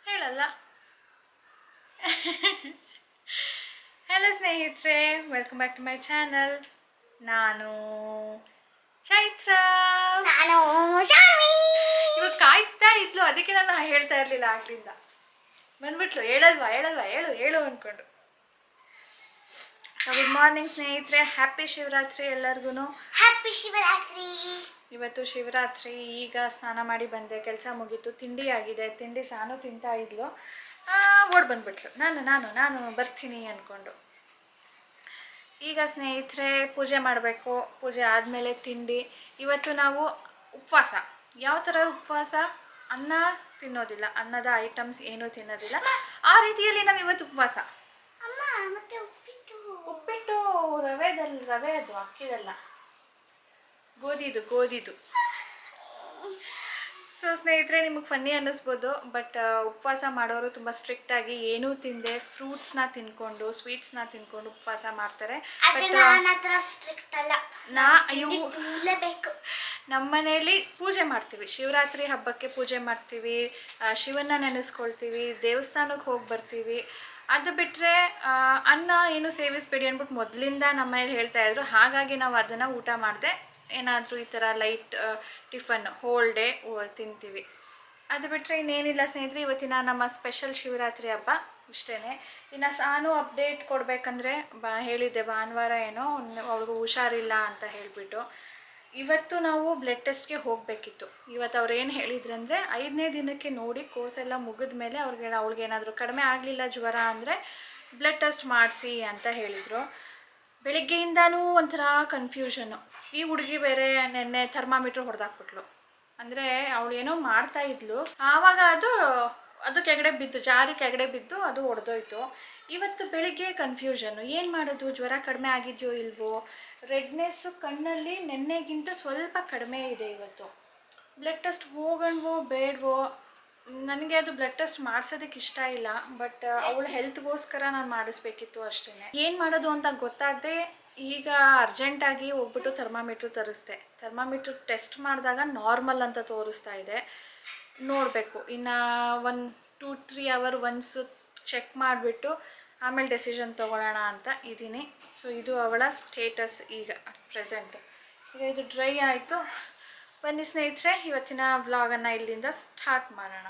ಹೇಳಲ್ಲ. ಹಲೋ ಸ್ನೇಹಿತರೆ, welcome back to my channel. ನಾನು ಚೈತ್ರ. ಇವತ್ತು ಕಾಯ್ತಾ ಇದ್ಲು, ಅದಕ್ಕೆ ನಾನು ಹೇಳ್ತಾ ಇರಲಿಲ್ಲ. ಆಗ್ಲಿಂದ ಬಂದ್ಬಿಟ್ಲು, ಹೇಳಲ್ವಾ ಹೇಳಲ್ವಾ ಹೇಳು ಹೇಳು ಅಂದ್ಕೊಂಡು. ಗುಡ್ ಮಾರ್ನಿಂಗ್ ಸ್ನೇಹಿತರೆ, ಹ್ಯಾಪಿ ಶಿವರಾತ್ರಿ ಎಲ್ಲರಿಗೂ. ಹ್ಯಾಪಿ ಶಿವರಾತ್ರಿ. ಇವತ್ತು ಶಿವರಾತ್ರಿ. ಈಗ ಸ್ನಾನ ಮಾಡಿ ಬಂದೆ, ಕೆಲಸ ಮುಗೀತು, ತಿಂಡಿ ಆಗಿದೆ. ತಿಂಡಿ ಸಾನು ತಿಂತಾ ಇದ್ಲು, ಓಡ್ ಬಂದ್ಬಿಟ್ಲು. ನಾನು ಬರ್ತೀನಿ ಅಂದ್ಕೊಂಡು. ಈಗ ಸ್ನೇಹಿತರೆ ಪೂಜೆ ಮಾಡಬೇಕು. ಪೂಜೆ ಆದಮೇಲೆ ತಿಂಡಿ. ಇವತ್ತು ನಾವು ಉಪವಾಸ. ಯಾವ ಥರ ಉಪವಾಸ? ಅನ್ನ ತಿನ್ನೋದಿಲ್ಲ, ಅನ್ನದ ಐಟಮ್ಸ್ ಏನೂ ತಿನ್ನೋದಿಲ್ಲ. ಆ ರೀತಿಯಲ್ಲಿ ನಾವು ಇವತ್ತು ಉಪವಾಸ. ಉಪ್ಪಿಟ್ಟು ರವೆ ಅದು ಅಕ್ಕಿದಲ್ಲ, ಗೋಧಿದು. ಸೊ ಸ್ನೇಹಿತರೆ, ನಿಮಗೆ ಫನ್ನಿ ಅನ್ನಿಸ್ಬೋದು, ಬಟ್ ಉಪವಾಸ ಮಾಡೋರು ತುಂಬ ಸ್ಟ್ರಿಕ್ಟಾಗಿ ಏನೂ ತಿಂದೆ ಫ್ರೂಟ್ಸ್ನ ತಿನ್ಕೊಂಡು ಸ್ವೀಟ್ಸ್ನ ತಿನ್ಕೊಂಡು ಉಪವಾಸ ಮಾಡ್ತಾರೆ. ನಮ್ಮ ಮನೆಯಲ್ಲಿ ಪೂಜೆ ಮಾಡ್ತೀವಿ, ಶಿವರಾತ್ರಿ ಹಬ್ಬಕ್ಕೆ ಪೂಜೆ ಮಾಡ್ತೀವಿ, ಶಿವನ್ನ ನೆನೆಸ್ಕೊಳ್ತೀವಿ, ದೇವಸ್ಥಾನಕ್ಕೆ ಹೋಗಿ ಬರ್ತೀವಿ. ಅದು ಬಿಟ್ಟರೆ ಅನ್ನ ಏನು ಸೇವಿಸಬೇಡಿ ಅಂದ್ಬಿಟ್ಟು ಮೊದಲಿಂದ ನಮ್ಮ ಮನೇಲಿ ಹೇಳ್ತಾ ಇದ್ರು. ಹಾಗಾಗಿ ನಾವು ಅದನ್ನು ಊಟ ಮಾಡಿದೆ, ಏನಾದರೂ ಈ ಥರ ಲೈಟ್ ಟಿಫನ್ ಹೋಲ್ ಡೇ ತಿಂತೀವಿ. ಅದು ಬಿಟ್ಟರೆ ಇನ್ನೇನಿಲ್ಲ ಸ್ನೇಹಿತರೆ. ಇವತ್ತಿನ ನಮ್ಮ ಸ್ಪೆಷಲ್ ಶಿವರಾತ್ರಿ ಹಬ್ಬ ಇಷ್ಟೇ. ಇನ್ನು ಸಾನು ಅಪ್ಡೇಟ್ ಕೊಡಬೇಕಂದ್ರೆ ಹೇಳಿದ್ದೆ ಭಾನುವಾರ ಏನೋ ಅವ್ರಿಗೂ ಹುಷಾರಿಲ್ಲ ಅಂತ ಹೇಳಿಬಿಟ್ಟು. ಇವತ್ತು ನಾವು ಬ್ಲಡ್ ಟೆಸ್ಟ್ಗೆ ಹೋಗಬೇಕಿತ್ತು. ಇವತ್ತು ಅವ್ರು ಏನು ಹೇಳಿದ್ರಂದರೆ 5ನೇ ದಿನಕ್ಕೆ ನೋಡಿ ಕೋರ್ಸೆಲ್ಲ ಮುಗಿದ ಮೇಲೆ ಅವಳಿಗೆ ಏನಾದರೂ ಕಡಿಮೆ ಆಗಲಿಲ್ಲ ಜ್ವರ ಅಂದರೆ ಬ್ಲಡ್ ಟೆಸ್ಟ್ ಮಾಡಿಸಿ ಅಂತ ಹೇಳಿದರು. ಬೆಳಿಗ್ಗೆಯಿಂದನೂ ಒಂಥರ ಕನ್ಫ್ಯೂಷನ್ನು. ಈ ಹುಡುಗಿ ಬೇರೆ ನೆನ್ನೆ ಥರ್ಮಾಮೀಟ್ರ್ ಹೊಡೆದಾಕ್ಬಿಟ್ಲು. ಅಂದರೆ ಅವಳು ಏನೋ ಮಾಡ್ತಾಯಿದ್ಲು, ಆವಾಗ ಅದು ಕೆಳಗಡೆ ಬಿದ್ದು, ಜಾರಿ ಕೆಳಗಡೆ ಬಿದ್ದು ಅದು ಒಡೆದೋಯ್ತು. ಇವತ್ತು ಬೆಳಿಗ್ಗೆ ಕನ್ಫ್ಯೂಷನ್ನು, ಏನು ಮಾಡೋದು, ಜ್ವರ ಕಡಿಮೆ ಆಗಿದೆಯೋ ಇಲ್ವೋ, ರೆಡ್ನೆಸ್ಸು ಕಣ್ಣಲ್ಲಿ ನೆನ್ನೆಗಿಂತ ಸ್ವಲ್ಪ ಕಡಿಮೆ ಇದೆ. ಇವತ್ತು ಬ್ಲಡ್ ಟೆಸ್ಟ್ ಹೋಗಣ್ವೋ ಬೇಡವೋ, ನನಗೆ ಅದು ಬ್ಲಡ್ ಟೆಸ್ಟ್ ಮಾಡಿಸೋದಕ್ಕೆ ಇಷ್ಟ ಇಲ್ಲ, ಬಟ್ ಅವಳ ಹೆಲ್ತ್ಗೋಸ್ಕರ ನಾನು ಮಾಡಿಸ್ಬೇಕಿತ್ತು ಅಷ್ಟೇ. ಏನು ಮಾಡೋದು ಅಂತ ಗೊತ್ತಾಗದೆ ಈಗ ಅರ್ಜೆಂಟಾಗಿ ಹೋಗ್ಬಿಟ್ಟು ಥರ್ಮಾಮೀಟ್ರ್ ತರಿಸ್ದೆ. ಥರ್ಮಾಮೀಟ್ರ್ ಟೆಸ್ಟ್ ಮಾಡಿದಾಗ ನಾರ್ಮಲ್ ಅಂತ ತೋರಿಸ್ತಾ ಇದೆ. ನೋಡಬೇಕು, ಇನ್ನು 1-2-3 ಅವರ್ ಒನ್ಸ್ ಚೆಕ್ ಮಾಡಿಬಿಟ್ಟು ಆಮೇಲೆ ಡೆಸಿಷನ್ ತೊಗೊಳ್ಳೋಣ ಅಂತ ಇದ್ದೀನಿ. ಸೊ ಇದು ಅವಳ ಸ್ಟೇಟಸ್ ಈಗ ಪ್ರೆಸೆಂಟ್. ಈಗ ಇದು ಡ್ರೈ ಆಯಿತು. ಬನ್ನಿ ಸ್ನೇಹಿತರೆ, ಇವತ್ತಿನ ವ್ಲಾಗನ್ನು ಇಲ್ಲಿಂದ ಸ್ಟಾರ್ಟ್ ಮಾಡೋಣ.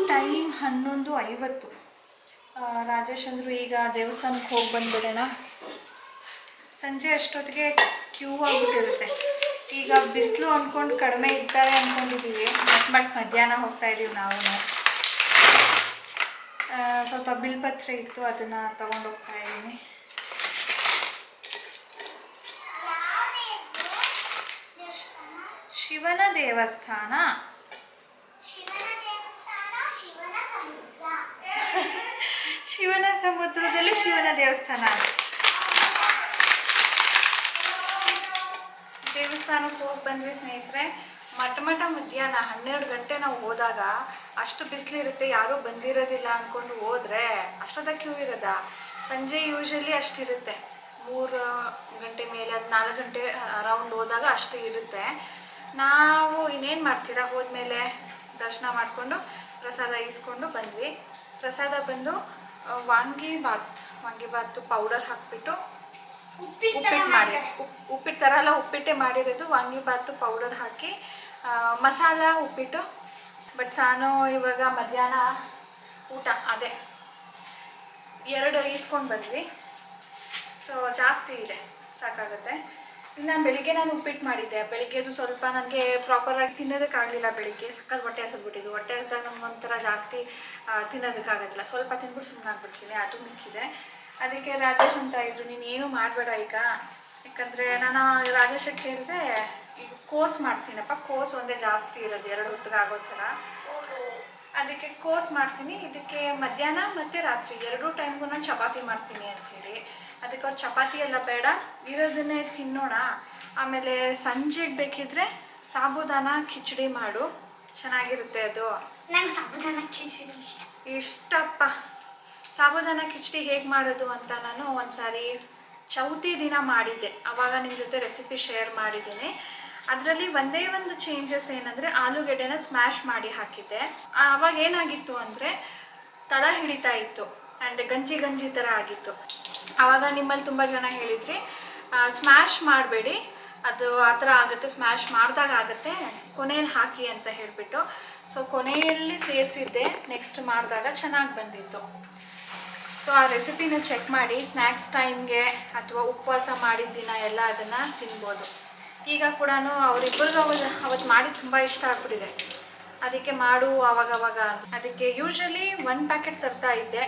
ಟೈಮ್ 11:50. ರಾಜೇಶ್ ಅಂದರು ಈಗ ದೇವಸ್ಥಾನಕ್ಕೆ ಹೋಗಿ ಬಂದ್ಬಿಡೋಣ. ಸಂಜೆ ಅಷ್ಟೊತ್ತಿಗೆ ಕ್ಯೂ ಆಗಿಬಿಟ್ಟಿರುತ್ತೆ. ಈಗ ಬಿಸಿಲು ಅಂದ್ಕೊಂಡು ಕಡಿಮೆ ಇರ್ತಾರೆ ಅಂದ್ಕೊಂಡಿದ್ದೀವಿ, ಬಟ್ ಮಧ್ಯಾಹ್ನ ಹೋಗ್ತಾಯಿದ್ದೀವಿ ನಾವು. ಸ್ವಲ್ಪ ಬಿಲ್ಪತ್ರೆ ಇತ್ತು, ಅದನ್ನು ತೊಗೊಂಡೋಗ್ತಾ ಇದ್ದೀನಿ. ಶಿವನ ದೇವಸ್ಥಾನ, ಶಿವನ ಸಮುದ್ರದಲ್ಲಿ ಶಿವನ ದೇವಸ್ಥಾನ. ದೇವಸ್ಥಾನಕ್ಕೆ ಹೋಗಿ ಬಂದ್ವಿ ಸ್ನೇಹಿತರೆ. ಮಧ್ಯಾಹ್ನ 12 ಗಂಟೆ ನಾವು ಹೋದಾಗ ಅಷ್ಟು ಬಿಸಿಲಿರುತ್ತೆ, ಯಾರೂ ಬಂದಿರೋದಿಲ್ಲ ಅಂದ್ಕೊಂಡು ಹೋದರೆ ಅಷ್ಟೊತ್ತ ಕ್ಯೂ ಇರೋದ. ಸಂಜೆ ಯೂಶಲಿ ಅಷ್ಟಿರುತ್ತೆ, 3 ಗಂಟೆ ಮೇಲೆ, ಅದು 4 ಗಂಟೆ ಅರೌಂಡ್ ಹೋದಾಗ ಅಷ್ಟು ಇರುತ್ತೆ. ನಾವು ಇನ್ನೇನು ಮಾಡ್ತೀರಾ, ಹೋದ್ಮೇಲೆ ದರ್ಶನ ಮಾಡಿಕೊಂಡು ಪ್ರಸಾದ ಈಸ್ಕೊಂಡು ಬಂದ್ವಿ. ಪ್ರಸಾದ ಬಂದು ವಾಂಗಿಬಾತು ಪೌಡರ್ ಹಾಕಿಬಿಟ್ಟು ಉಪ್ಪಿಟ್ಟು ಥರ ಎಲ್ಲ ಉಪ್ಪಿಟ್ಟೆ ಮಾಡಿರೋದು. ವಾಂಗಿಬಾತು ಪೌಡರ್ ಹಾಕಿ ಮಸಾಲ ಉಪ್ಪಿಟ್ಟು. ಬಟ್ ಸಾನು ಇವಾಗ ಮಧ್ಯಾಹ್ನ ಊಟ ಅದೇ 2 ಈಸ್ಕೊಂಡು ಬಂದ್ವಿ. ಸೊ ಜಾಸ್ತಿ ಇದೆ, ಸಾಕಾಗುತ್ತೆ. ಇನ್ನು ಬೆಳಿಗ್ಗೆ ನಾನು ಉಪ್ಪಿಟ್ಟು ಮಾಡಿದ್ದೆ. ಬೆಳಿಗ್ಗೆದು ಸ್ವಲ್ಪ ನನಗೆ ಪ್ರಾಪರಾಗಿ ತಿನ್ನೋದಕ್ಕಾಗಲಿಲ್ಲ. ಬೆಳಿಗ್ಗೆ ಸಕ್ಕತ್ ಹೊಟ್ಟೆ ಹಸಿದ್ಬಿಟ್ಟಿದ್ದು. ಹೊಟ್ಟೆ ಹಸಿದಾಗ ನಮ್ಗೆ ಒಂಥರ ಜಾಸ್ತಿ ತಿನ್ನೋದಕ್ಕಾಗೋದಿಲ್ಲ. ಸ್ವಲ್ಪ ತಿಂದ್ಬಿಟ್ಟು ಸುಮ್ಮನೆ ಆಗ್ಬಿಡ್ತೀನಿ, ಅದು ಮಿಕ್ಕಿದೆ. ಅದಕ್ಕೆ ರಾಜೇಶ್ ಅಂತ ಇದ್ರು, ನೀನು ಏನೂ ಮಾಡಬೇಡ ಈಗ, ಯಾಕಂದರೆ ನಾನು ರಾಜೇಶಕ್ಕೆ ಹೇಳಿದೆ ಈಗ ಕೋಸ್ ಮಾಡ್ತೀನಪ್ಪ, ಕೋಸ್ ಒಂದೇ ಜಾಸ್ತಿ ಇರೋದು 2 ಹೊತ್ತಿಗೆ ಆಗೋ ಥರ. ಅದಕ್ಕೆ ಕೋಸ್ ಮಾಡ್ತೀನಿ. ಇದಕ್ಕೆ ಮಧ್ಯಾಹ್ನ ಮತ್ತು ರಾತ್ರಿ 2 ಟೈಮ್ಗೂ ನಾನು ಚಪಾತಿ ಮಾಡ್ತೀನಿ ಅಂಥೇಳಿ. ಅದಕ್ಕೆ ಅವ್ರು ಚಪಾತಿ ಎಲ್ಲ ಬೇಡ, ಇರೋದನ್ನೇ ತಿನ್ನೋಣ, ಆಮೇಲೆ ಸಂಜೆಗೆ ಬೇಕಿದ್ರೆ ಸಾಬುದಾನ ಖಿಚಡಿ ಮಾಡು, ಚೆನ್ನಾಗಿರುತ್ತೆ ಅದು. ನಂಗೆ ಸಾಬುದಾನ ಖಿಚಡಿ ಇಷ್ಟಪ್ಪ. ಸಾಬುದಾನ ಖಿಚಡಿ ಹೇಗೆ ಮಾಡೋದು ಅಂತ ನಾನು ಒಂದು ಸಾರಿ ಚೌತಿ ದಿನ ಮಾಡಿದ್ದೆ, ಆವಾಗ ನಿಮ್ಮ ಜೊತೆ ರೆಸಿಪಿ ಶೇರ್ ಮಾಡಿದ್ದೀನಿ. ಅದರಲ್ಲಿ ಒಂದೇ ಒಂದು ಚೇಂಜಸ್ ಏನಂದರೆ ಆಲೂಗೆಡ್ಡೆನ ಸ್ಮ್ಯಾಶ್ ಮಾಡಿ ಹಾಕಿದ್ದೆ. ಆವಾಗ ಏನಾಗಿತ್ತು ಅಂದರೆ ತಳ ಹಿಡಿತಾ ಇತ್ತು ಆ್ಯಂಡ್ ಗಂಜಿ ಗಂಜಿ ಥರ ಆಗಿತ್ತು. ಆವಾಗ ನಿಮ್ಮಲ್ಲಿ ತುಂಬ ಜನ ಹೇಳಿದ್ರಿ ಸ್ಮ್ಯಾಶ್ ಮಾಡಬೇಡಿ, ಅದು ಆ ಥರ ಆಗುತ್ತೆ, ಸ್ಮ್ಯಾಶ್ ಮಾಡಿದಾಗ ಆಗುತ್ತೆ, ಕೊನೆಯಲ್ಲಿ ಹಾಕಿ ಅಂತ ಹೇಳಿಬಿಟ್ಟು. ಸೊ ಕೊನೆಯಲ್ಲಿ ಸೇರಿಸಿದ್ದೆ, ನೆಕ್ಸ್ಟ್ ಮಾಡಿದಾಗ ಚೆನ್ನಾಗಿ ಬಂದಿತ್ತು. ಸೊ ಆ ರೆಸಿಪಿನ ಚೆಕ್ ಮಾಡಿ ಸ್ನ್ಯಾಕ್ಸ್ ಟೈಮ್ಗೆ ಅಥವಾ ಉಪವಾಸ ಮಾಡಿದ ದಿನ ಎಲ್ಲ ಅದನ್ನು ತಿನ್ಬೋದು. ಈಗ ಕೂಡ ಅವರಿಬ್ಬರಿಗೂ ಅವತ್ತು ಮಾಡಿ ತುಂಬ ಇಷ್ಟ ಆಗ್ಬಿಟ್ಟಿದೆ, ಅದಕ್ಕೆ ಮಾಡು ಆವಾಗವಾಗ. ಅದಕ್ಕೆ ಯೂಶ್ವಲಿ 1 ಪ್ಯಾಕೆಟ್ ತರ್ತಾ ಇದ್ದೆ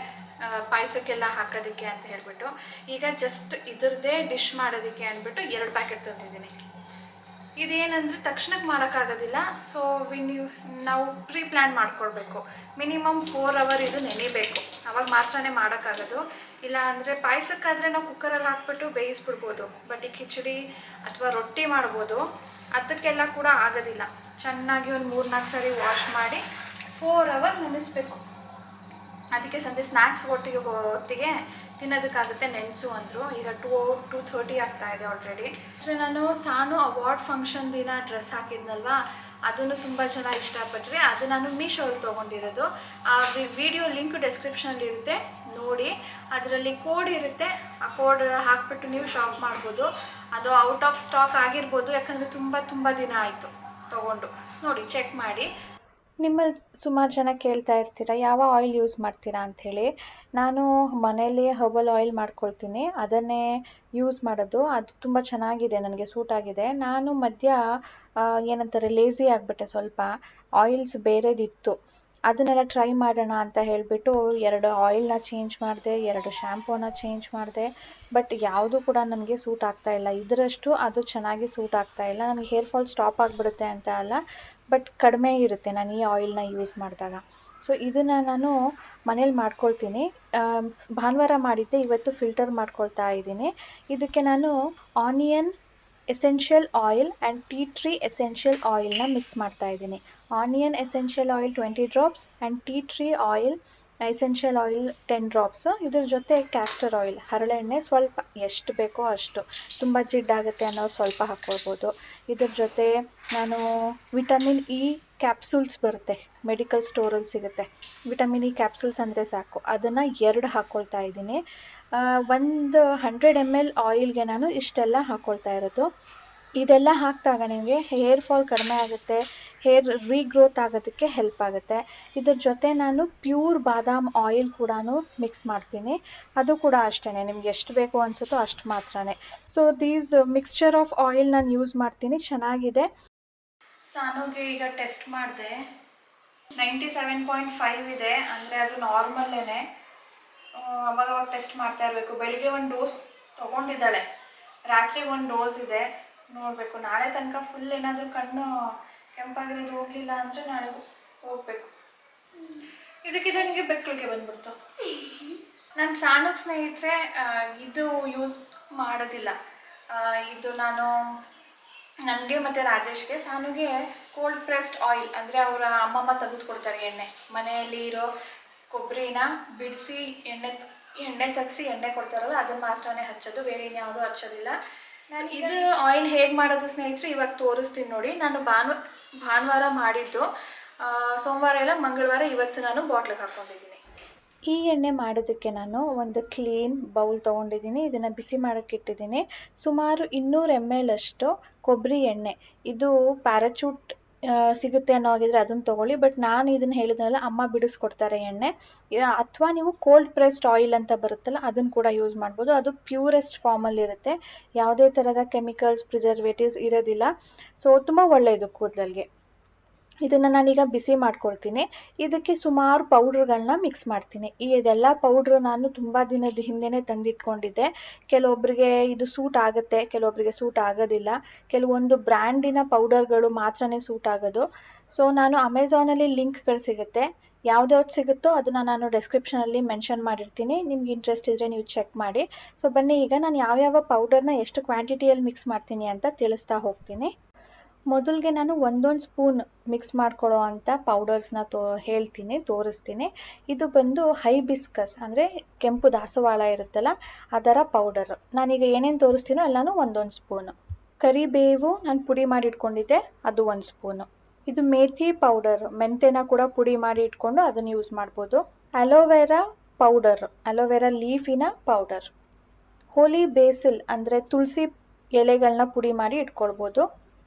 ಪಾಯಸಕ್ಕೆಲ್ಲ ಹಾಕೋದಕ್ಕೆ ಅಂತ ಹೇಳ್ಬಿಟ್ಟು. ಈಗ ಜಸ್ಟ್ ಇದ್ರದ್ದೇ ಡಿಶ್ ಮಾಡೋದಕ್ಕೆ ಅಂದ್ಬಿಟ್ಟು 2 ಪ್ಯಾಕೆಟ್ ತಂದಿದ್ದೀನಿ. ಇದೇನಂದರೆ ತಕ್ಷಣಕ್ಕೆ ಮಾಡೋಕ್ಕಾಗೋದಿಲ್ಲ. ಸೊ ನಾವು ಪ್ರೀ ಪ್ಲ್ಯಾನ್ ಮಾಡ್ಕೊಳ್ಬೇಕು. ಮಿನಿಮಮ್ 4 ಅವರ್ ಇದು ನೆನಿಬೇಕು, ಅವಾಗ ಮಾತ್ರನೇ ಮಾಡೋಕ್ಕಾಗೋದು. ಇಲ್ಲ ಅಂದರೆ ಪಾಯಸಕ್ಕಾದರೆ ನಾವು ಕುಕ್ಕರಲ್ಲಿ ಹಾಕ್ಬಿಟ್ಟು ಬೇಯಿಸ್ಬಿಡ್ಬೋದು. ಬಟ್ ಈ ಖಿಚಡಿ ಅಥವಾ ರೊಟ್ಟಿ ಮಾಡ್ಬೋದು, ಅದಕ್ಕೆಲ್ಲ ಕೂಡ ಆಗೋದಿಲ್ಲ. ಚೆನ್ನಾಗಿ ಒಂದು 3-4 ಸಾರಿ ವಾಶ್ ಮಾಡಿ 4 ಅವರ್ ನೆನೆಸ್ಬೇಕು. ಅದಕ್ಕೆ ಸಂಜೆ ಸ್ನ್ಯಾಕ್ಸ್ ಹೊತ್ತಿಗೆ ತಿನ್ನೋದಕ್ಕಾಗುತ್ತೆ ನೆನೆಸು ಅಂದರು. ಈಗ 2:30 ಆಗ್ತಾಯಿದೆ ಆಲ್ರೆಡಿ. ನಾನು ಸಾನು ಅವಾರ್ಡ್ ಫಂಕ್ಷನ್ ದಿನ ಡ್ರೆಸ್ ಹಾಕಿದ್ನಲ್ವಾ, ಅದನ್ನು ತುಂಬ ಜನ ಇಷ್ಟಪಟ್ಟರೆ. ಅದು ನಾನು ಮೀಶೋಲ್ಲಿ ತೊಗೊಂಡಿರೋದು. ಆ ವಿಡಿಯೋ ಲಿಂಕ್ ಡಿಸ್ಕ್ರಿಪ್ಷನಲ್ಲಿ ಇರುತ್ತೆ, ನೋಡಿ. ಅದರಲ್ಲಿ ಕೋಡ್ ಇರುತ್ತೆ, ಆ ಕೋಡ್ ಹಾಕ್ಬಿಟ್ಟು ನೀವು ಶಾಪ್ ಮಾಡ್ಬೋದು. ಅದು ಔಟ್ ಆಫ್ ಸ್ಟಾಕ್ ಆಗಿರ್ಬೋದು, ಯಾಕಂದರೆ ತುಂಬ ದಿನ ಆಯಿತು ತೊಗೊಂಡು. ನೋಡಿ, ಚೆಕ್ ಮಾಡಿ. ನಿಮ್ಮಲ್ಲಿ ಸುಮಾರು ಜನ ಕೇಳ್ತಾ ಇರ್ತೀರ ಯಾವ ಆಯಿಲ್ ಯೂಸ್ ಮಾಡ್ತೀರಾ ಅಂಥೇಳಿ. ನಾನು ಮನೆಯಲ್ಲಿ ಹರ್ಬಲ್ ಆಯಿಲ್ ಮಾಡ್ಕೊಳ್ತೀನಿ, ಅದನ್ನೇ ಯೂಸ್ ಮಾಡೋದು. ಅದು ತುಂಬ ಚೆನ್ನಾಗಿದೆ, ನನಗೆ ಸೂಟ್ ಆಗಿದೆ. ನಾನು ಮಧ್ಯ ಏನಂತಾರೆ ಲೇಸಿ ಆಗಿಬಿಟ್ಟೆ, ಸ್ವಲ್ಪ ಆಯಿಲ್ಸ್ ಬೇರೆದಿತ್ತು, ಅದನ್ನೆಲ್ಲ ಟ್ರೈ ಮಾಡೋಣ ಅಂತ ಹೇಳಿಬಿಟ್ಟು 2 ಆಯಿಲ್ನ ಚೇಂಜ್ ಮಾಡಿದೆ, 2 ಶ್ಯಾಂಪೂನ ಚೇಂಜ್ ಮಾಡಿದೆ. ಬಟ್ ಯಾವುದೂ ಕೂಡ ನನಗೆ ಸೂಟ್ ಆಗ್ತಾ ಇಲ್ಲ. ಇದರಷ್ಟು ಅದು ಚೆನ್ನಾಗಿ ಸೂಟ್ ಆಗ್ತಾ ಇಲ್ಲ. ನನಗೆ ಹೇರ್ ಫಾಲ್ ಸ್ಟಾಪ್ ಆಗಿಬಿಡುತ್ತೆ ಅಂತ ಅಲ್ಲ, ಬಟ್ ಕಡಿಮೆ ಇರುತ್ತೆ ನಾನು ಈ ಆಯಿಲ್ನ ಯೂಸ್ ಮಾಡಿದಾಗ. ಸೊ ಇದನ್ನು ನಾನು ಮನೇಲಿ ಮಾಡ್ಕೊಳ್ತೀನಿ. ಭಾನುವಾರ ಮಾಡಿದ್ದೆ, ಇವತ್ತು ಫಿಲ್ಟರ್ ಮಾಡ್ಕೊಳ್ತಾ ಇದ್ದೀನಿ. ಇದಕ್ಕೆ ನಾನು onion essential oil and tea tree essential ಆಯಿಲ್ನ ಮಿಕ್ಸ್ ಮಾಡ್ತಾ ಇದ್ದೀನಿ. Onion essential oil 20 drops and tea tree oil essential oil 10 drops. ಇದ್ರ ಜೊತೆ ಕ್ಯಾಸ್ಟರ್ ಆಯಿಲ್, ಹರಳೆಣ್ಣೆ ಸ್ವಲ್ಪ, ಎಷ್ಟು ಬೇಕೋ ಅಷ್ಟು. ತುಂಬ ಜಿಡ್ಡಾಗುತ್ತೆ ಅನ್ನೋರು ಸ್ವಲ್ಪ ಹಾಕ್ಕೊಳ್ಬೋದು. ಇದ್ರ ಜೊತೆ ನಾನು ವಿಟಮಿನ್ ಇ ಕ್ಯಾಪ್ಸೂಲ್ಸ್ ಬರುತ್ತೆ, ಮೆಡಿಕಲ್ ಸ್ಟೋರಲ್ಲಿ ಸಿಗುತ್ತೆ. ವಿಟಮಿನ್ ಇ ಕ್ಯಾಪ್ಸೂಲ್ಸ್ ಅಂದರೆ ಸಾಕು, ಅದನ್ನು 2 ಹಾಕ್ಕೊಳ್ತಾ ಇದ್ದೀನಿ. ಒಂದು 100 ml ಆಯಿಲ್ಗೆ ನಾನು ಇಷ್ಟೆಲ್ಲ ಹಾಕ್ಕೊಳ್ತಾ ಇರೋದು. ಇದೆಲ್ಲ ಹಾಕಿದಾಗ ನಿಮಗೆ ಹೇರ್ ಫಾಲ್ ಕಡಿಮೆ ಆಗುತ್ತೆ, ಹೇರ್ ರೀಗ್ರೋತ್ ಆಗೋದಕ್ಕೆ ಹೆಲ್ಪ್ ಆಗುತ್ತೆ. ಇದ್ರ ಜೊತೆ ನಾನು ಪ್ಯೂರ್ ಬಾದಾಮ್ ಆಯಿಲ್ ಕೂಡ ಮಿಕ್ಸ್ ಮಾಡ್ತೀನಿ, ಅದು ಕೂಡ ಅಷ್ಟೇ, ನಿಮ್ಗೆ ಎಷ್ಟು ಬೇಕು ಅನಿಸುತ್ತೋ ಅಷ್ಟು ಮಾತ್ರನೇ. So these mixture of oil ನಾನು ಯೂಸ್ ಮಾಡ್ತೀನಿ, ಚೆನ್ನಾಗಿದೆ. ಸಾನುಗೆ ಈಗ ಟೆಸ್ಟ್ ಮಾಡಿದೆ, 97.5 ಇದೆ, ಅಂದರೆ ಅದು ನಾರ್ಮಲ್ಲೇನೆ. ಅವಾಗವಾಗ ಟೆಸ್ಟ್ ಮಾಡ್ತಾ ಇರಬೇಕು. ಬೆಳಿಗ್ಗೆ 1 ಡೋಸ್ ತೊಗೊಂಡಿದ್ದಾಳೆ, ರಾತ್ರಿ 1 ಡೋಸ್ ಇದೆ. ನೋಡಬೇಕು, ನಾಳೆ ತನಕ ಫುಲ್ ಏನಾದರೂ ಕಣ್ಣು ಕೆಂಪಾಗಿರೋದು ಹೋಗಲಿಲ್ಲ ಅಂದರೆ ನಾಳೆ ಹೋಗಬೇಕು. ಇದಕ್ಕಿದೆ ನನಗೆ ಬೆಕ್ಕಳಿಗೆ ಬಂದ್ಬಿಡ್ತು. ನನ್ನ ಸಾನುಗೆ ಸ್ನೇಹಿತರೆ ಇದು ಯೂಸ್ ಮಾಡೋದಿಲ್ಲ. ಇದು ನಾನು ನನಗೆ ಮತ್ತು ರಾಜೇಶ್ಗೆ, ಸಾನುಗೆ ಕೋಲ್ಡ್ ಪ್ರೆಸ್ಡ್ ಆಯಿಲ್, ಅಂದರೆ ಅವರ ಅಮ್ಮಮ್ಮ ತೆಗೆದುಕೊಡ್ತಾರೆ ಎಣ್ಣೆ. ಮನೆಯಲ್ಲಿ ಇರೋ ಕೊಬ್ಬರಿನ ಬಿಡಿಸಿ ಎಣ್ಣೆ ತೆಗೆಸಿ ಎಣ್ಣೆ ಕೊಡ್ತಾರಲ್ಲ, ಅದನ್ನು ಮಾತ್ರನೇ ಹಚ್ಚೋದು, ಬೇರೆ ಇನ್ಯಾವುದೂ ಹಚ್ಚೋದಿಲ್ಲ. ನಾನು ಇದು ಆಯಿಲ್ ಹೇಗೆ ಮಾಡೋದು ಸ್ನೇಹಿತರೆ ಇವಾಗ ತೋರಿಸ್ತೀನಿ ನೋಡಿ. ನಾನು ಭಾನುವಾರ ಮಾಡಿದ್ದು, ಸೋಮವಾರ ಇಲ್ಲ ಮಂಗಳವಾರ, ಇವತ್ತು ನಾನು ಬಾಟ್ಲಿಗೆ ಹಾಕ್ಕೊಂಡಿದ್ದೀನಿ. ಈ ಎಣ್ಣೆ ಮಾಡೋದಕ್ಕೆ ನಾನು ಒಂದು ಕ್ಲೀನ್ ಬೌಲ್ ತೊಗೊಂಡಿದ್ದೀನಿ, ಇದನ್ನು ಬಿಸಿ ಮಾಡೋಕ್ಕೆ ಇಟ್ಟಿದ್ದೀನಿ. ಸುಮಾರು 200 ml ಅಷ್ಟು ಕೊಬ್ಬರಿ ಎಣ್ಣೆ. ಇದು ಪ್ಯಾರಾಚೂಟ್ ಸಿಗುತ್ತೆ ಅನ್ನೋ ಹಾಗಿದ್ರೆ ಅದನ್ನು ತೊಗೊಳ್ಳಿ. ಬಟ್ ನಾನು ಇದನ್ನು ಹೇಳಿದ್ನಲ್ಲ, ಅಮ್ಮ ಬಿಡಿಸ್ಕೊಡ್ತಾರೆ ಎಣ್ಣೆ. ಅಥವಾ ನೀವು ಕೋಲ್ಡ್ ಪ್ರೆಸ್ಡ್ ಆಯಿಲ್ ಅಂತ ಬರುತ್ತಲ್ಲ, ಅದನ್ನು ಕೂಡ ಯೂಸ್ ಮಾಡ್ಬೋದು. ಅದು ಪ್ಯೂರೆಸ್ಟ್ ಫಾರ್ಮಲ್ಲಿರುತ್ತೆ, ಯಾವುದೇ ಥರದ ಕೆಮಿಕಲ್ಸ್, ಪ್ರಿಸರ್ವೇಟಿವ್ಸ್ ಇರೋದಿಲ್ಲ. ಸೊ ತುಂಬ ಒಳ್ಳೆಯದು ಕೂದಲಿಗೆ. ಇದನ್ನು ನಾನೀಗ ಬಿಸಿ ಮಾಡ್ಕೊಳ್ತೀನಿ. ಇದಕ್ಕೆ ಸುಮಾರು ಪೌಡ್ರ್ಗಳನ್ನ ಮಿಕ್ಸ್ ಮಾಡ್ತೀನಿ. ಇದೆಲ್ಲ ಪೌಡ್ರು ನಾನು ತುಂಬ ದಿನದ ಹಿಂದೆನೇ ತಂದಿಟ್ಕೊಂಡಿದ್ದೆ. ಕೆಲವೊಬ್ಬರಿಗೆ ಇದು ಸೂಟ್ ಆಗುತ್ತೆ, ಕೆಲವೊಬ್ಬರಿಗೆ ಸೂಟ್ ಆಗೋದಿಲ್ಲ. ಕೆಲವೊಂದು ಬ್ರ್ಯಾಂಡಿನ ಪೌಡರ್ಗಳು ಮಾತ್ರನೇ ಸೂಟ್ ಆಗೋದು. ಸೊ ನಾನು ಅಮೆಝಾನಲ್ಲಿ ಲಿಂಕ್ಗಳು ಸಿಗುತ್ತೆ, ಯಾವ್ದ್ಯಾವ್ದು ಸಿಗುತ್ತೋ ಅದನ್ನು ನಾನು ಡಿಸ್ಕ್ರಿಪ್ಷನಲ್ಲಿ ಮೆನ್ಷನ್ ಮಾಡಿರ್ತೀನಿ. ನಿಮ್ಗೆ ಇಂಟ್ರೆಸ್ಟ್ ಇದ್ದರೆ ನೀವು ಚೆಕ್ ಮಾಡಿ. ಸೊ ಬನ್ನಿ, ಈಗ ನಾನು ಯಾವ್ಯಾವ ಪೌಡರ್ನ ಎಷ್ಟು ಕ್ವಾಂಟಿಟಿಯಲ್ಲಿ ಮಿಕ್ಸ್ ಮಾಡ್ತೀನಿ ಅಂತ ತಿಳಿಸ್ತಾ ಹೋಗ್ತೀನಿ. ಮೊದಲಿಗೆ ನಾನು ಒಂದೊಂದು ಸ್ಪೂನ್ ಮಿಕ್ಸ್ ಮಾಡ್ಕೊಳ್ಳೋ ಅಂಥ ಪೌಡರ್ಸ್ನ ತೋರಿಸ್ತೀನಿ. ಇದು ಬಂದು ಹೈಬಿಸ್ಕಸ್ ಅಂದರೆ ಕೆಂಪು ದಾಸವಾಳ ಇರುತ್ತಲ್ಲ, ಅದರ ಪೌಡರ್. ನಾನೀಗ ಏನೇನು ತೋರಿಸ್ತೀನೋ ಎಲ್ಲನೂ ಒಂದೊಂದು ಸ್ಪೂನು. ಕರಿಬೇವು ನಾನು ಪುಡಿ ಮಾಡಿ ಇಟ್ಕೊಂಡಿದ್ದೆ, ಅದು 1 ಸ್ಪೂನು. ಇದು ಮೇಥಿ ಪೌಡರ್, ಮೆಂತೆನ ಕೂಡ ಪುಡಿ ಮಾಡಿ ಇಟ್ಕೊಂಡು ಅದನ್ನು ಯೂಸ್ ಮಾಡ್ಬೋದು. ಅಲೋವೆರಾ ಪೌಡರ್, ಅಲೋವೆರಾ ಲೀಫಿನ ಪೌಡರ್. ಹೋಲಿ ಬೇಸಿಲ್ ಅಂದರೆ ತುಳಸಿ ಎಲೆಗಳನ್ನ ಪುಡಿ ಮಾಡಿ ಇಟ್ಕೊಳ್ಬೋದು.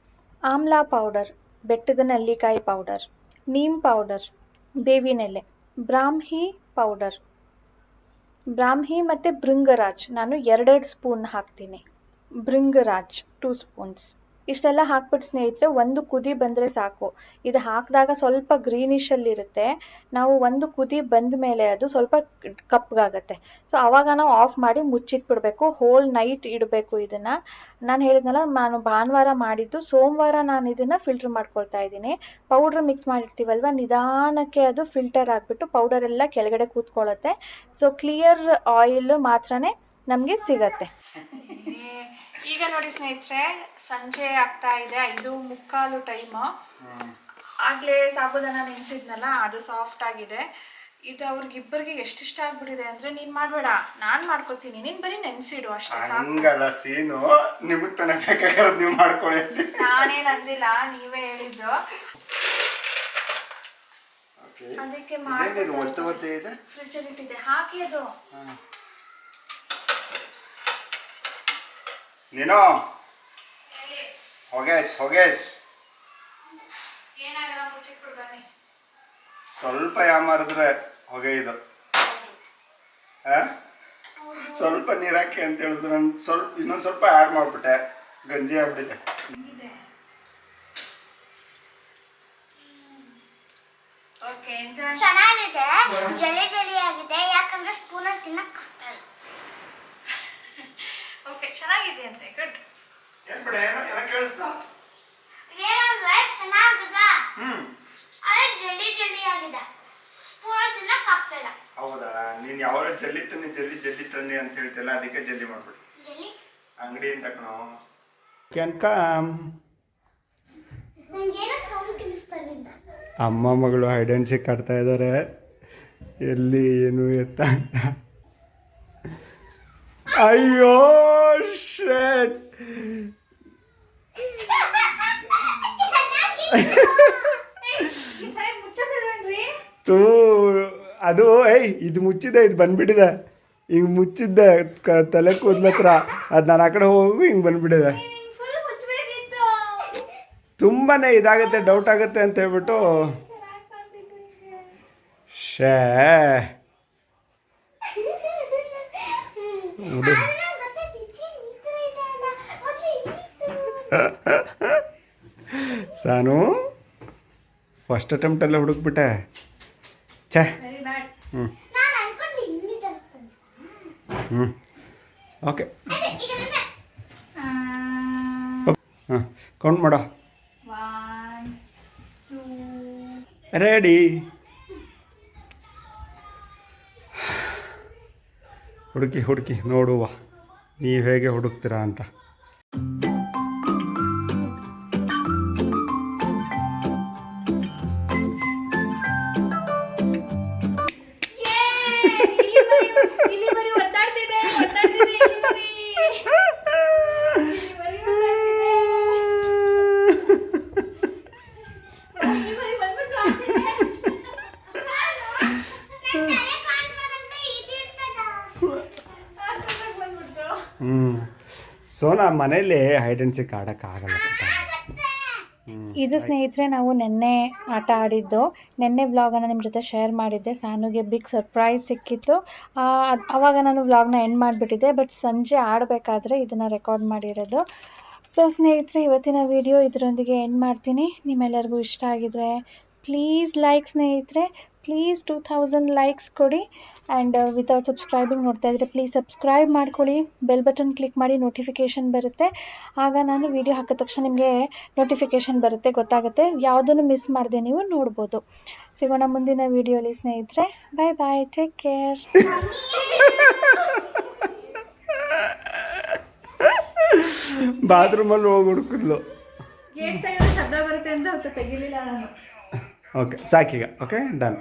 ಆಮ್ಲಾ ಪೌಡರ್, ಬೆಟ್ಟದ ನೆಲ್ಲಿಕಾಯಿ ಪೌಡರ್. ನೀಮ್ ಪೌಡರ್, ಬೇವಿನೆಲೆ. ಬ್ರಾಹ್ಮಿ ಪೌಡರ್, ಬ್ರಾಹ್ಮಿ ಮತ್ತು ಭೃಂಗರಾಜ್ ನಾನು 2 ಸ್ಪೂನ್ ಹಾಕ್ತೀನಿ. ಭೃಂಗರಾಜ್ 2 ಸ್ಪೂನ್ಸ್. ಇಷ್ಟೆಲ್ಲ ಹಾಕ್ಬಿಟ್ಟು ಸ್ನೇಹಿತರೆ, ಒಂದು ಕುದಿ ಬಂದರೆ ಸಾಕು. ಇದು ಹಾಕಿದಾಗ ಸ್ವಲ್ಪ ಗ್ರೀನಿಷಲ್ಲಿರುತ್ತೆ. ನಾವು ಒಂದು ಕುದಿ ಬಂದ ಮೇಲೆ ಅದು ಸ್ವಲ್ಪ ಕಪ್ಪಗಾಗತ್ತೆ. ಸೊ ಆವಾಗ ನಾವು ಆಫ್ ಮಾಡಿ ಮುಚ್ಚಿಟ್ಬಿಡ್ಬೇಕು. ಹೋಲ್ ನೈಟ್ ಇಡಬೇಕು ಇದನ್ನು. ನಾನು ಹೇಳಿದ್ನಲ್ಲ, ನಾನು ಭಾನುವಾರ ಮಾಡಿದ್ದು, ಸೋಮವಾರ ನಾನು ಇದನ್ನು ಫಿಲ್ಟರ್ ಮಾಡ್ಕೊಳ್ತಾ ಇದ್ದೀನಿ. ಪೌಡ್ರ್ ಮಿಕ್ಸ್ ಮಾಡಿರ್ತೀವಲ್ವ, ನಿಧಾನಕ್ಕೆ ಅದು ಫಿಲ್ಟರ್ ಆಗಿಬಿಟ್ಟು ಪೌಡರ್ ಎಲ್ಲ ಕೆಳಗಡೆ ಕೂತ್ಕೊಳ್ಳುತ್ತೆ. ಸೊ ಕ್ಲಿಯರ್ ಆಯಿಲ್ ಮಾತ್ರನೇ ನಮಗೆ ಸಿಗತ್ತೆ. ಈಗ ನೋಡಿ ಸ್ನೇಹಿತರೆ, ಸಂಜೆ ಆಗ್ತಾ ಇದೆ, 5:45 ಟೈಮು. ಆಗಲೇ ಸಾಬುದಾನ ನೆನೆಸಿದ್ನಲ್ಲ, ಅದು ಸಾಫ್ಟ್ ಆಗಿದೆ. ಇದು ಅವ್ರಿಗಿಬ್ಬರಿಗೆ ಎಷ್ಟು ಇಷ್ಟ ಆಗ್ಬಿಟ್ಟಿದೆ ಅಂದರೆ, ನೀನು ಮಾಡಬೇಡ, ನಾನು ಮಾಡ್ಕೊತೀನಿ, ನೀನು ಬರೀ ನೆನೆಸಿಡು ಅಷ್ಟೇ ಸಾಕು. ಸೀನು ನಿಮಗೆ ತಾನೇ ಬೇಕಾಗಿರೋದು, ನೀವು ಮಾಡ್ಕೊಳ್ಳಿ. ನಾನೇನು ಅಂದಿಲ್ಲ, ನೀವೇ ಹೇಳಿದ್ದು. ಅದಕ್ಕೆ ಫ್ರಿಜ್ಜಲ್ಲಿ ಇಟ್ಟಿದ್ದೆ, ಹಾಕಿ ಅದು. ನೀನು ಹೊಗೇಶ್ ಏನಾಗಲ್ಲ, ಮುಚ್ಚಿಟ್ಬಿಡು ಬನ್ನಿ. ಸ್ವಲ್ಪ ಯಾಮಾರಿದ್ರೆ ಹೊಗೆ ಇದು. ಸ್ವಲ್ಪ ನೀರು ಹಾಕಿ ಅಂತ ಹೇಳಿದ್ರು, ನಾನು ಇನ್ನೊಂದು ಸ್ವಲ್ಪ ಆ್ಯಡ್ ಮಾಡಿಬಿಟ್ಟೆ, ಗಂಜಿ ಆಗ್ಬಿಟ್ಟಿದೆ. ಚೆನ್ನಾಗಿದೆ, ಜಲಿ ಜಲಿ ಆಗಿದೆ, ಯಾಕಂದ್ರೆ ಸ್ಪೂನಲ್ಲಿ ತಿನ್ನಕ್ ಆಗ್ತಾ ಇಲ್ಲ. ಓಕೆ, ಚೆನ್ನಾಗಿದೆ ಅಂತೆ, ಗುಡ್. ಏನ್ ಬಿಡ, ಏನೋ ಕೇಳಿಸ್ತಾ? ಏನಂದ್ರೆ ಚೆನ್ನಾಗಿದೆ, ಅದೇ ಜಲಿ ಜಲಿ ಆಗಿದೆ, ಸ್ಪೂನಲ್ಲಿ ತಿನ್ನಕ್ ಆಗ್ತಾ ಇಲ್ಲ. ಹೌದಾ, ನೀನು ಯಾವಾಗ ಜಲ್ಲಿ ತನ್ನಿ ಅಂತ ಹೇಳ್ತಿಲ್ಲ, ಅದಕ್ಕೆ ಜಲ್ಲಿ ಮಾಡ್ಬಿಡಿ. ಜಲಿ ಅಂಗಡಿಯಿಂದ ಕಣೋ. ನಂಗೇನೋ ಸೌಂಡ್ ಕೇಳಿಸ್ತಾರಿಂದ. ಅಮ್ಮ ಮಗಳು ಹೈಡ್ ಆ್ಯಂಡ್ ಸೀಕ್ ಆಡ್ತಾ ಇದ್ದಾರೆ, ಎಲ್ಲಿ ಏನು ಎತ್ತ ಅಂತ. ಅಯ್ಯೋ ಶೇಟ್, ತೂ ಅದು ಇದು ಮುಚ್ಚಿದೆ, ಇದು ಬಂದ್ಬಿಟ್ಟಿದೆ. ಹಿಂಗೆ ಮುಚ್ಚಿದ್ದೆ ತಲೆ ಕೂದಲತ್ರ, ಅದು ನಾನು ಆ ಕಡೆ ಹೋಗಿ ಹಿಂಗೆ ಬಂದ್ಬಿಟ್ಟಿದೆ. ತುಂಬಾ ಇದಾಗುತ್ತೆ, ಡೌಟ್ ಆಗುತ್ತೆ ಅಂತ ಹೇಳ್ಬಿಟ್ಟು. ಶೇ ಸಾನು ಫಸ್ಟ್ ಅಟೆಂಪ್ಟಲ್ಲೇ ಹುಡುಕ್ಬಿಟ್ಟೆ. ಛೇ. ಓಕೆ, ಹಾಂ, ಕೌಂಟ್ ಮಾಡೋ. ರೆಡಿ. ಹುಡುಕಿ ನೋಡುವ ನೀವು ಹೇಗೆ ಹುಡುಕ್ತೀರಾ ಅಂತ. ಸೋನಾ ಮನೇಲಿ ಹೈಡ್ ಆ್ಯಂಡ್ ಸೀಕ್ ಆಡೋಕ್ಕಾಗಲ್ಲ. ಇದು ಸ್ನೇಹಿತರೆ ನಾವು ನೆನ್ನೆ ಆಟ ಆಡಿದ್ದು. ನೆನ್ನೆ ವ್ಲಾಗನ್ನು ನಿಮ್ಮ ಜೊತೆ ಶೇರ್ ಮಾಡಿದ್ದೆ. ಸಾನುಗೆ ಬಿಗ್ ಸರ್ಪ್ರೈಸ್ ಸಿಕ್ಕಿತ್ತು. ಆವಾಗ ನಾನು ವ್ಲಾಗ್ನ ಎಂಡ್ ಮಾಡಿಬಿಟ್ಟಿದ್ದೆ. ಬಟ್ ಸಂಜೆ ಆಡಬೇಕಾದ್ರೆ ಇದನ್ನು ರೆಕಾರ್ಡ್ ಮಾಡಿರೋದು. ಸೊ ಸ್ನೇಹಿತರೆ, ಇವತ್ತಿನ ವಿಡಿಯೋ ಇದರೊಂದಿಗೆ ಎಂಡ್ ಮಾಡ್ತೀನಿ. ನಿಮ್ಮೆಲ್ಲರಿಗೂ ಇಷ್ಟ ಆಗಿದ್ರೆ ಪ್ಲೀಸ್ ಲೈಕ್ ಸ್ನೇಹಿತರೆ, ಪ್ಲೀಸ್ 2000 ಲೈಕ್ಸ್ ಕೊಡಿ. ಆ್ಯಂಡ್ ವಿತೌಟ್ ಸಬ್ಸ್ಕ್ರೈಬಿಂಗ್ ನೋಡ್ತಾ ಇದ್ದರೆ ಪ್ಲೀಸ್ ಸಬ್ಸ್ಕ್ರೈಬ್ ಮಾಡ್ಕೊಳ್ಳಿ. ಬೆಲ್ ಬಟನ್ ಕ್ಲಿಕ್ ಮಾಡಿ, ನೋಟಿಫಿಕೇಷನ್ ಬರುತ್ತೆ. ಆಗ ನಾನು ವಿಡಿಯೋ ಹಾಕಿದ ತಕ್ಷಣ ನಿಮಗೆ ನೋಟಿಫಿಕೇಷನ್ ಬರುತ್ತೆ, ಗೊತ್ತಾಗುತ್ತೆ. ಯಾವುದನ್ನು ಮಿಸ್ ಮಾಡದೆ ನೀವು ನೋಡ್ಬೋದು. ಸಿಗೋಣ ಮುಂದಿನ ವಿಡಿಯೋಲಿ ಸ್ನೇಹಿತರೆ. ಬಾಯ್ ಬಾಯ್, ಟೇಕ್ ಕೇರ್. ಬಾತ್ರೂಮಲ್ಲಿ ಹೋಗಿ ಹುಡುಕಿದ್ಲು. ಗೇಟ್ ತೆಗೆದ್ರೆ ಶಬ್ದ ಬರುತ್ತೆ ಅಂತ ತೆಗಿಲಿಲ್ಲ ನಾನು. ಓಕೆ, ಸಾಕೀಗ. Okay, done.